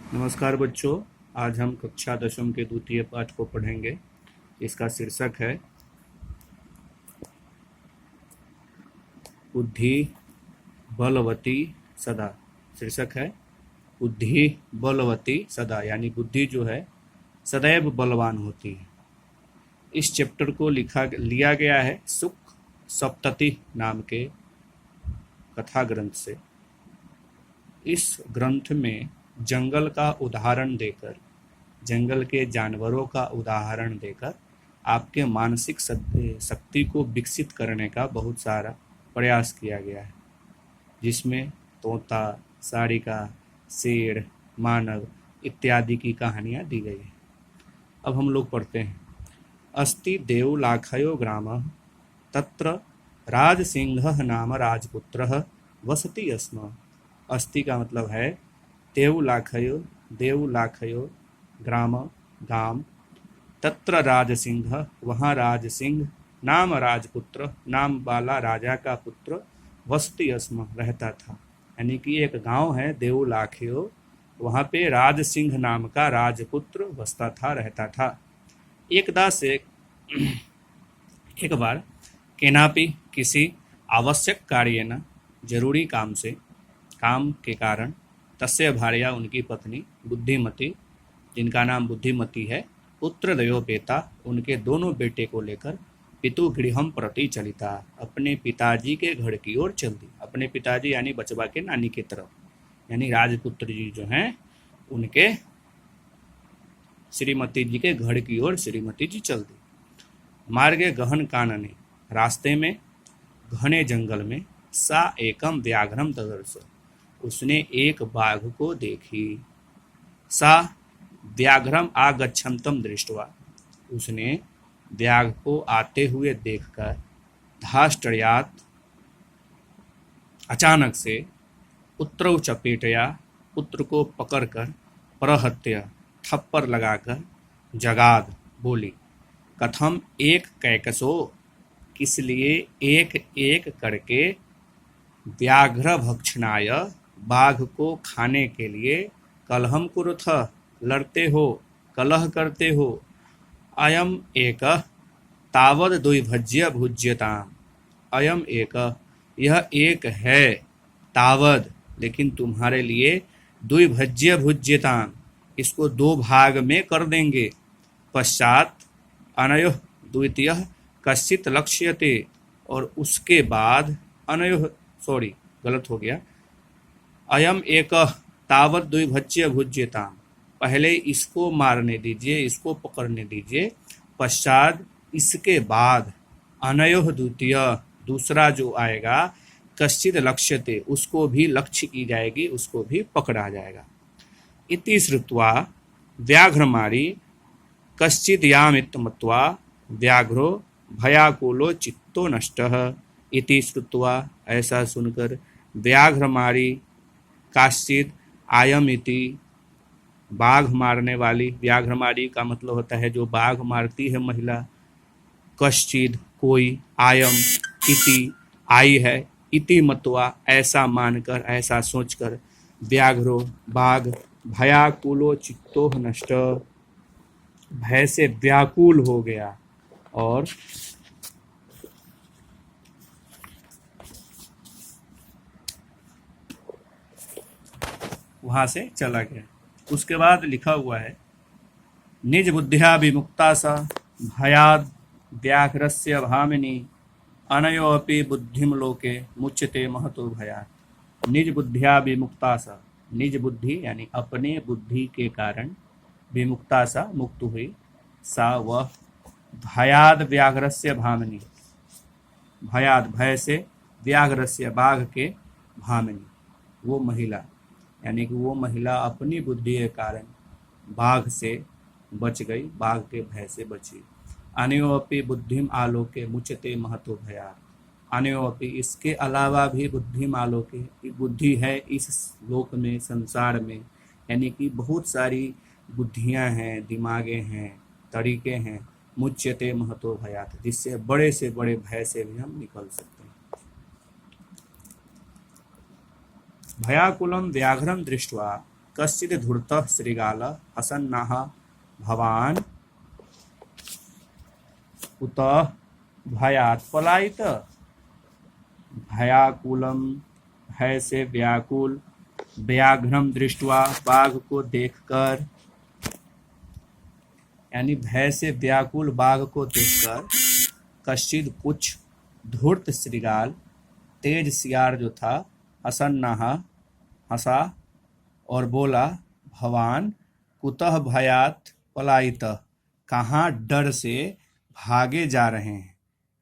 नमस्कार बच्चों। आज हम कक्षा दशम के द्वितीय पाठ को पढ़ेंगे। इसका शीर्षक है बुद्धि बलवती सदा। शीर्षक है बुद्धि बलवती सदा, यानी बुद्धि जो है सदैव बलवान होती है। इस चैप्टर को लिया गया है सुख सप्तति नाम के कथा ग्रंथ से। इस ग्रंथ में जंगल का उदाहरण देकर, जंगल के जानवरों का उदाहरण देकर आपके मानसिक शक्ति को विकसित करने का बहुत सारा प्रयास किया गया है, जिसमें तोता, सारिका, शेर, मानव इत्यादि की कहानियाँ दी गई है। अब हम लोग पढ़ते हैं। अस्ति देवलाखयो ग्रामः तत्र राजसिंहः नाम राजपुत्रः वसति स्म। अस्ति का मतलब है देवलाखयो, देवलाखयो ग्राम, गाम, तत्र राजसिंह, वहाँ राजसिंह, नाम राजपुत्र, नाम वाला राजा का पुत्र, वसति स्म रहता था। यानी कि एक गांव है देवलाखयो, वहाँ पे राजसिंह नाम का राजपुत्र बसता था, रहता था। एकदा से एक बार केनापि किसी आवश्यक कार्येन, जरूरी काम से, काम के कारण, तस्य भार्या उनकी पत्नी बुद्धिमती, जिनका नाम बुद्धिमती है, पुत्रद्वयोपेता, उनके दोनों बेटे को लेकर पितु गृहम प्रति चलिता, अपने पिताजी के घर की ओर चल दी। अपने पिताजी यानी बचवा के नानी की तरफ, यानी राजपुत्र जी जो हैं उनके श्रीमती जी के घर की ओर श्रीमती जी चल दी। मार्गे गहन कानने, रास्ते में घने जंगल में, सा एकम व्याघ्रम ददर्श, उसने एक बाघ को देखी। सा व्याघ्रम आगच्छन्तम दृष्ट्वा, उसने व्याघ्र को आते हुए देखकर, धाष्टयात, अचानक से, पुत्रौ चपेटया, पुत्र को पकड़कर, प्रहत्य, थप्पड़ लगाकर, जगाद, बोली, कथम एक कैकसो, किस लिए एक एक करके, व्याघ्र भक्षणाय, बाघ को खाने के लिए, कलहम कुरुथ, लड़ते हो, कलह करते हो, अयम एक तावद द्विभज्य भुज्यताम, अयम एक, यह एक है, तावद, लेकिन तुम्हारे लिए, द्विभज्य भुज्यताम, इसको दो भाग में कर देंगे, पश्चात अनयोः द्वितीयः कश्चित् लक्ष्यते, और उसके बाद अनयोः, सॉरी गलत हो गया, अयम एक तावत द्विभज्य भुज्यताम, पहले इसको मारने दीजिए, इसको पकड़ने दीजिए, पश्चात इसके बाद अनयोः द्वितीय, दूसरा जो आएगा, कश्चित् लक्ष्यते, उसको भी लक्ष्य की जाएगी, उसको भी पकड़ा जाएगा। इति श्रुत्वा व्याघ्रमारी कश्चित् यामित मत्वा व्याघ्रो भयाकुलो चित्तो नष्टः। इति श्रुत्वा, ऐसा सुनकर, व्याघ्रमारी काश्चित आयमिति, बाघ मारने वाली, व्याघ्रमारी का मतलब होता है जो बाघ मारती है महिला, कश्चित कोई, आयम इति आई है, इति मत्वा ऐसा मानकर, ऐसा सोचकर, व्याघ्रो बाघ, भयाकुलो चित्तो नष्ट, भय से व्याकुल हो गया और वहां से चला गया। उसके बाद लिखा हुआ है, निज बुद्धिया विमुक्ता सा भयाद व्याघ्रस्य भामिनी, अनयोऽपि बुद्धिम लोके मुच्यते महतो भयात्। निज बुद्धिया विमुक्ता सा, निज बुद्धि यानी अपने बुद्धि के कारण, विमुक्ता सा मुक्त हुई, सा वह, भयाद व्याघ्रस्य भामिनी, भयाद भय से, व्याघ्रस्य बाघ के, भामिनी वो महिला, यानी कि वो महिला अपनी बुद्धि के कारण बाघ से बच गई, बाघ के भय से बची। अनयोपि बुद्धिम आलोके मुच्यते महतो भयात्, अनयोपि इसके अलावा भी बुद्धिम आलोके, बुद्धि है इस लोक में, संसार में, यानी कि बहुत सारी बुद्धियां हैं, दिमागे हैं, तरीके हैं, मुच्यते महतो भयात्, जिससे बड़े से बड़े भय से भी हम निकल सकते हैं। भयाकुलं व्याघ्रं दृष्ट्वा कश्चित् धूर्तः श्रीगाल हसन्नः भवान् कुतः भयात् पलायित। भयाकुलम, भय से व्याकुल, व्याघ्रम दृष्ट्वा, बाघ को देखकर, यानी भय से व्याकुल बाघ को देखकर, कश्चित् कुछ, धूर्त श्रीगाल तेज सियार जो था, हसन्नः हंसा और बोला, भवान कुतः भयात् पलायित, कहाँ डर से भागे जा रहे हैं।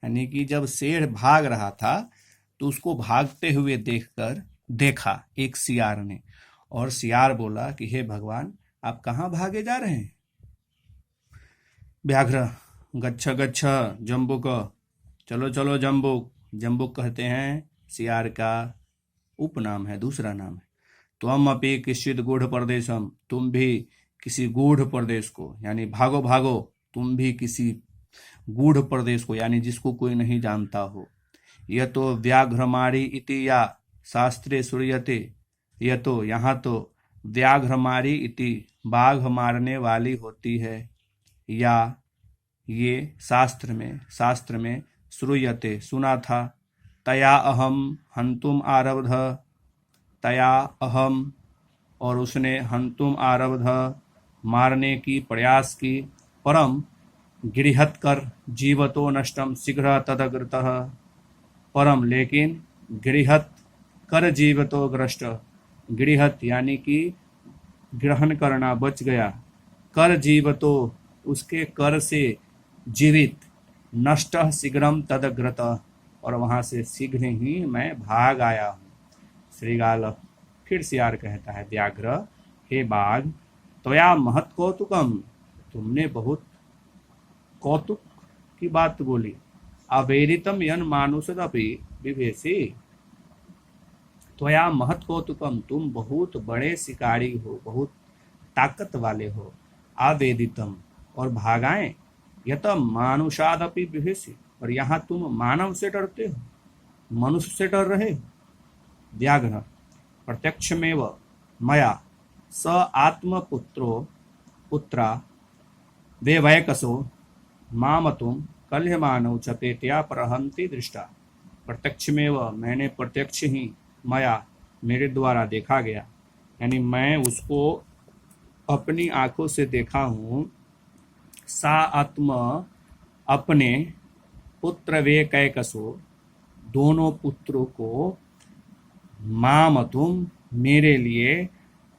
यानी कि जब शेर भाग रहा था तो उसको भागते हुए देखकर देखा एक सियार ने, और सियार बोला कि हे भगवान आप कहाँ भागे जा रहे हैं। व्याघ्र, गच्छ गच्छ जम्बुक, चलो चलो जम्बुक। जम्बुक कहते हैं सियार का उपनाम है, दूसरा नाम है। त्वम अपि किश्चित् गूढ़ प्रदेशम, तुम भी किसी गूढ़ प्रदेश को, यानी भागो भागो, तुम भी किसी गूढ़ प्रदेश को, यानी जिसको कोई नहीं जानता हो। यह तो व्याघ्रमारी इति या शास्त्रे सूर्यते, यह तो यहाँ तो व्याघ्रमारी इति बाघ मारने वाली होती है, या ये शास्त्र में श्रूयते सुना था। तया अहम हंतुम आरब्ध, तया अहम और उसने, हंतुम आरब्ध मारने की प्रयास की, परम गृहत कर जीवतो नष्टम शीघ्र तदग्रतः, परम लेकिन, गृहत कर जीवतो ग्रस्त, गृहत यानी कि ग्रहण करना, बच गया, कर जीवतो उसके कर से जीवित, नष्ट शीघ्रम तदग्रत और वहां से शीघ्र ही मैं भाग आया हूँ। श्रीगाल, फिर सियार कहता है, व्याघ्र हे बाघ, त्वया महत् कौतुकम, तुमने बहुत कौतुक की बात बोली। अवेदितम यन मानुषदपि विभेषी, त्वया महत् कौतुकम, तुम बहुत बड़े शिकारी हो, बहुत ताकत वाले हो। अवेदितम और भागाएं, यत मानुषादपि विभेषी, और यहाँ तुम मानव से डरते हो, मनुष्य से डर रहे हो। व्याघ्र, प्रत्यक्षमेव मया स आत्मपुत्रो पुत्रा देवैकसो मामतुम कल्यमानौ चपेट्या प्रहंति दृष्टा। प्रत्यक्षमेव, मैंने प्रत्यक्ष ही, मया मेरे द्वारा देखा गया, यानी मैं उसको अपनी आंखों से देखा हूँ। सा आत्मा अपने पुत्र वे कैकसो, दोनों पुत्रों को, मामतुम मेरे लिए,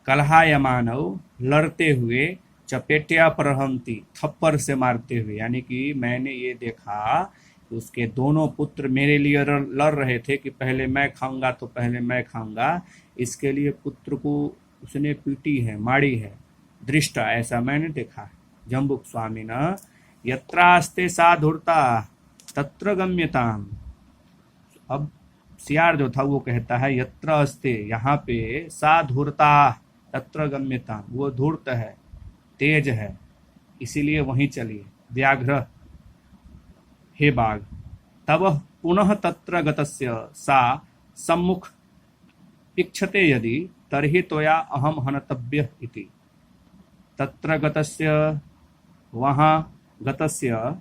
कलहायमानव लड़ते हुए, चपेटिया प्रहंती थप्पड़ से मारते हुए, यानी कि मैंने ये देखा कि उसके दोनों पुत्र मेरे लिए लड़ रहे थे कि पहले मैं खाऊंगा तो पहले मैं खाऊंगा, इसके लिए पुत्र को उसने पीटी है, मारी है। दृष्टा, ऐसा मैंने देखा है। जम्बुक स्वामी न, यत्रास्ते सा धूर्ता तत्र गम्यताम। अब सियार जो था वो कहता है, यत्र अस्ते, यहाँ पे, सा धूर्ता तत्र गम्यताम, वो धूर्त है, तेज है, इसीलिए वहीं चलिए। व्याघ्र, हे बाघ, तब पुनः तत्र गतस्य सा सम्मुख इक्षते यदि, तर्हि त्वया अहम हनतव्यः इति। तत्र गतस्य, वहाँ, गतस्य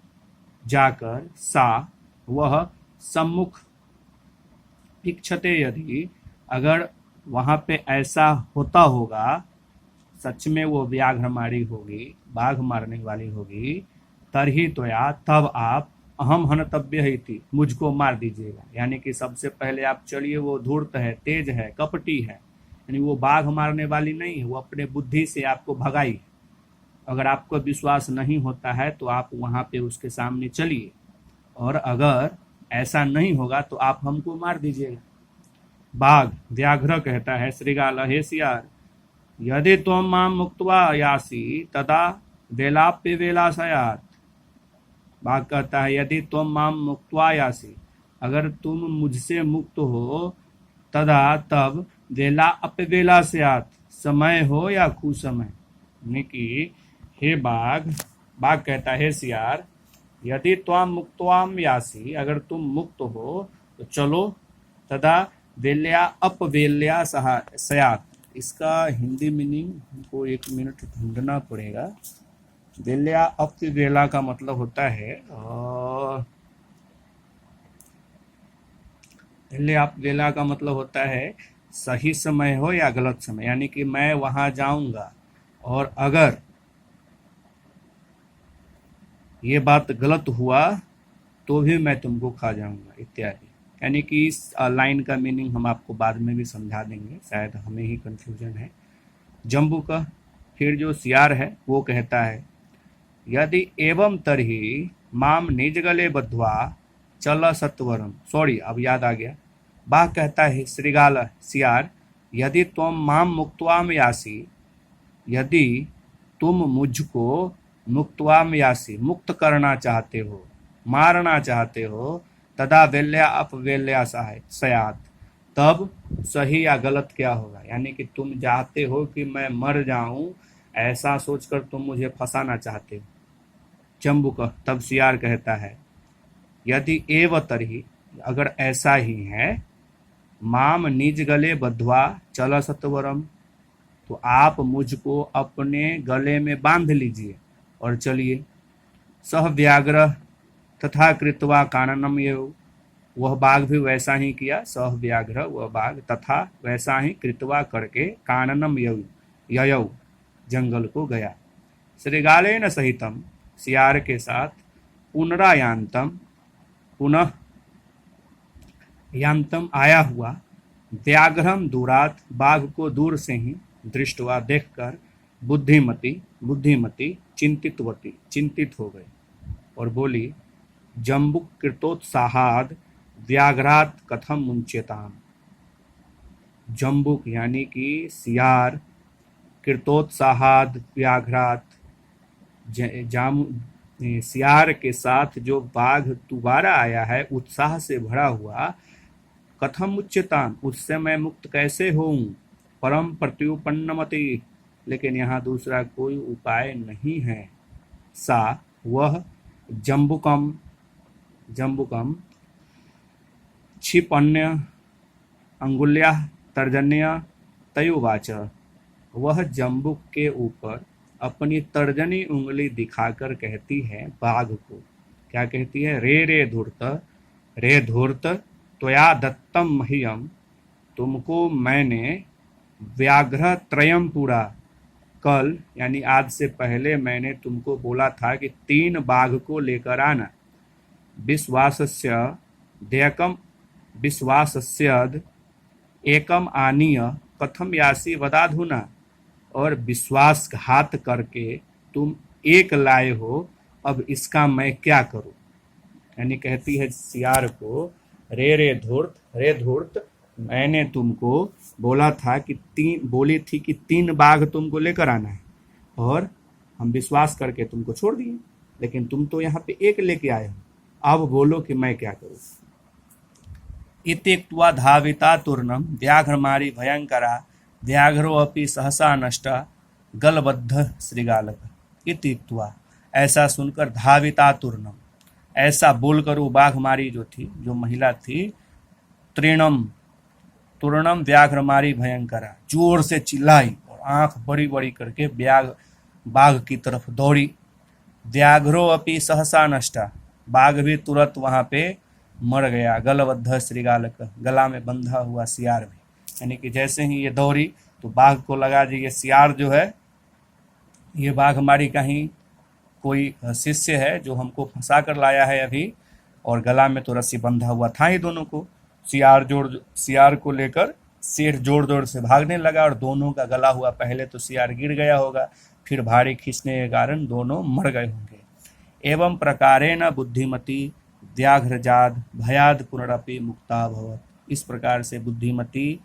जाकर, सा वह, सम्मुख, इक्षते यदि अगर वहाँ पे ऐसा होता होगा, सच में वो व्याघ्रमारी होगी, बाघ मारने वाली होगी, तरही त्वया, तब आप, अहम हनतव्य इति, मुझको मार दीजिएगा। यानी कि सबसे पहले आप चलिए, वो धूर्त है, तेज है, कपटी है, यानी वो बाघ मारने वाली नहीं है, वो अपने बुद्धि से आपको भगाई। अगर आपको विश्वास नहीं होता है तो आप वहाँ पे उसके सामने चलिए, और अगर ऐसा नहीं होगा तो आप हमको मार दीजिएगा। बाघ, व्याघ्र कहता है, श्रीगाल, हे सियार, यदि त्वं मां मुक्त्वा यासि तदा वेलाप्य वेलाशयात्। बाघ कहता है, यदि त्वं मां मुक्त्वा यासि, अगर तुम मुझसे मुक्त हो, तदा तब, वेला अपवेलाशयात्, समय हो या कुसमय। यानी कि हे बाघ, बाघ कहता है, सियार, यदि त्वाम मुक्त्वाम यासि, अगर तुम मुक्त हो तो चलो, तदा वेल्या अपवेल्या सयात्, इसका हिंदी मीनिंग हमको 1 मिनट ढूंढना पड़ेगा। वेल्या अप वेला का मतलब होता है वेला का मतलब होता है सही समय हो या गलत समय, यानी कि मैं वहां जाऊंगा और अगर ये बात गलत हुआ तो भी मैं तुमको खा जाऊंगा इत्यादि। यानी कि इस लाइन का मीनिंग हम आपको बाद में भी समझा देंगे, शायद हमें ही कंफ्यूजन है। जम्बू का फिर जो सियार है वो कहता है यदि एवं तरही माम निज गले बद्ध्वा चल सत्वरम, सॉरी अब याद आ गया। बाघ कहता है श्रीगाल सियार यदि तुम माम मुक्त्वाम यासी, यदि तुम मुझको मुक्त्वाम यासी मुक्त करना चाहते हो, मारना चाहते हो, तदा वेल्या अपवेल्या सयात, तब सही या गलत क्या होगा। यानी कि तुम चाहते हो कि मैं मर जाऊं, ऐसा सोचकर तुम मुझे फंसाना चाहते हो। जम्बू का तब सियार कहता है यदि एव तरही, अगर ऐसा ही है, माम निज गले बद्ध्वा चल सत्वरम, तो आप मुझको अपने गले में बांध लीजिए और चलिए। सह व्याघ्र तथा कृत्वा काननम एव, वह बाघ भी वैसा ही किया। सह व्याघ्र वह बाघ तथा वैसा ही कृत्वा करके काननम ययौ जंगल को गया। श्रीगालेन सहितम, सियार के साथ, पुनरायांतम, पुनः यांतम आया हुआ, व्याघ्रम दूरात, बाघ को दूर से ही, दृष्टवा देखकर, बुद्धिमती चिंतितवती चिंतित हो गई और बोली जम्बुक कृतोत्साहाद व्याघ्रात कथम मुंच्यताम। जम्बुक यानी कि सियार, कृतोत्साहाद व्याघ्रात, सियार के साथ जो बाघ दोबारा आया है उत्साह से भरा हुआ, कथम उच्यताम, उससे मैं मुक्त कैसे होऊं। परम प्रत्युपन्नमति, लेकिन यहाँ दूसरा कोई उपाय नहीं है। सा वह जम्बुकम क्षिपण्य अंगुल्या तर्जन्य तयुवाच, वह जम्बुक के ऊपर अपनी तर्जनी उंगली दिखाकर कहती है बाघ को, क्या कहती है, रे धूर्त त्वया दत्तम मह्यम, तुमको मैंने व्याघ्र त्रयम पूरा, कल यानी आज से पहले मैंने तुमको बोला था कि 3 बाघ को लेकर आना। विश्वासस्यद एकम आनीय कथम यासी वदाधुना, और विश्वासघात करके तुम एक लाए हो, अब इसका मैं क्या करूं। यानी कहती है सियार को रे धूर्त, मैंने तुमको बोला था कि बोली थी कि 3 बाघ तुमको लेकर आना है और हम विश्वास करके तुमको छोड़ दिए, लेकिन तुम तो यहाँ पे एक लेके आए हो, अब बोलो कि मैं क्या करूं। इत्युक्त्वा धाविता तूर्णम व्याघ्रमारी भयंकरा व्याघ्रो अपि सहसा नष्टा गलबद्ध श्रीगालक। इत्युक्त्वा, ऐसा सुनकर, धाविता तूर्णम, ऐसा बोलकर वो बाघमारी जो थी, जो महिला थी, तूर्णम व्याघ्रमारी भयंकरा, जोर से चिल्लाई और आंख बड़ी बड़ी करके बाघ की तरफ दौड़ी। व्याघ्रो अपि सहसा नष्टा, बाघ भी तुरंत वहां पे मर गया। गलबद्ध श्रीगालक, गला में बंधा हुआ सियार भी। यानी कि जैसे ही ये दौड़ी तो बाघ को लगा जी ये सियार जो है ये बाघमारी का ही कोई शिष्य है जो हमको फंसा कर लाया है अभी, और गला में तो रस्सी बंधा हुआ था ही दोनों को। सियार को लेकर सेठ जोर जोर से भागने लगा और दोनों का गला हुआ। पहले तो सियार गिर गया होगा, फिर भारी खींचने के कारण दोनों मर गए होंगे। एवं प्रकारेण बुद्धिमती व्याघ्रजाद भयाद पुनरपि मुक्ता भवत, इस प्रकार से बुद्धिमती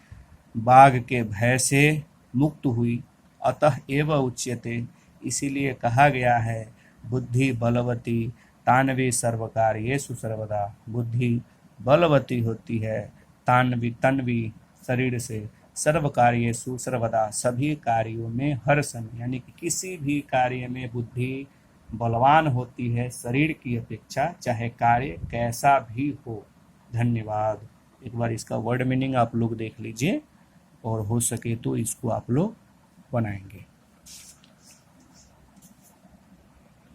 बाघ के भय से मुक्त हुई। अतः एव उच्यते, इसीलिए कहा गया है, बुद्धि बलवती तान्वी सर्वकार्येषु सर्वदा, बुद्धि बलवती होती है तन्वी शरीर से, सर्व कार्येषु सर्वदा, सभी कार्यों में हर समय, यानी कि किसी भी कार्य में बुद्धि बलवान होती है शरीर की अपेक्षा, चाहे कार्य कैसा भी हो। धन्यवाद। एक बार इसका वर्ड मीनिंग आप लोग देख लीजिए। और हो सके तो इसको आप लोग बनाएंगे।